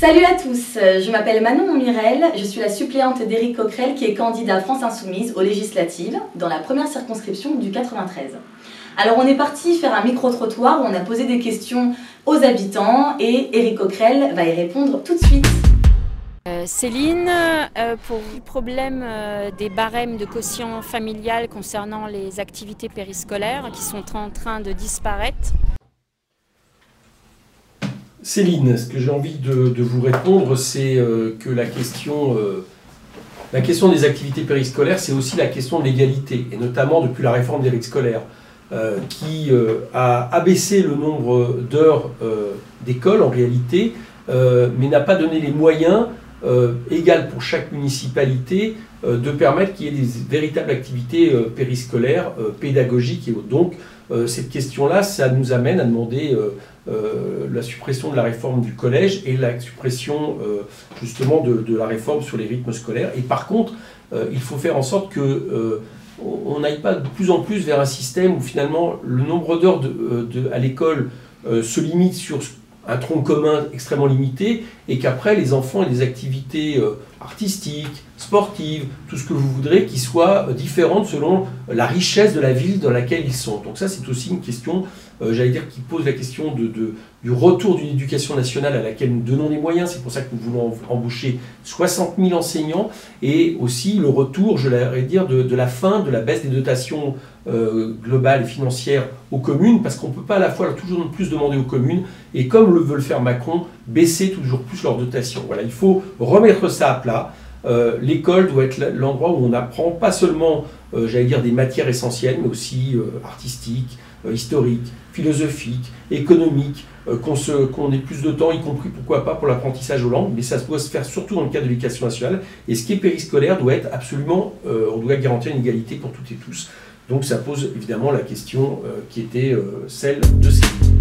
Salut à tous, je m'appelle Manon Mirel, je suis la suppléante d'Éric Coquerel qui est candidat France Insoumise aux législatives dans la première circonscription du 93. Alors on est parti faire un micro-trottoir où on a posé des questions aux habitants et Éric Coquerel va y répondre tout de suite. Céline, pour le problème des barèmes de quotient familial concernant les activités périscolaires qui sont en train de disparaître. Céline, ce que j'ai envie de vous répondre, c'est que la question des activités périscolaires, c'est aussi la question de l'égalité, et notamment depuis la réforme des rythmes scolaires, qui a abaissé le nombre d'heures d'école en réalité, mais n'a pas donné les moyens égaux pour chaque municipalité de permettre qu'il y ait des véritables activités périscolaires, pédagogiques et autres. Donc cette question-là, ça nous amène à demander la suppression de la réforme du collège et la suppression justement de la réforme sur les rythmes scolaires. Et par contre, il faut faire en sorte que on n'aille pas de plus en plus vers un système où finalement le nombre d'heures à l'école se limite sur un tronc commun extrêmement limité et qu'après les enfants aient des activités artistiques, sportives, tout ce que vous voudrez, qui soient différentes selon la richesse de la ville dans laquelle ils sont. Donc ça c'est aussi une question, j'allais dire, qui pose la question du retour d'une éducation nationale à laquelle nous donnons les moyens. C'est pour ça que nous voulons embaucher 60 000 enseignants et aussi le retour, je l'allais dire, de la fin de la baisse des dotations globales et financières aux communes, parce qu'on ne peut pas à la fois toujours plus demander aux communes et, comme le veut le faire Macron, baisser toujours plus leurs dotations. Voilà, il faut remettre ça à plat. L'école doit être l'endroit où on apprend pas seulement, j'allais dire, des matières essentielles, mais aussi artistiques, historiques, philosophiques, économiques, qu'on ait plus de temps, y compris, pourquoi pas, pour l'apprentissage aux langues, mais ça doit se faire surtout dans le cadre de l'éducation nationale. Et ce qui est périscolaire doit être absolument, on doit garantir une égalité pour toutes et tous. Donc ça pose évidemment la question qui était celle de Céline.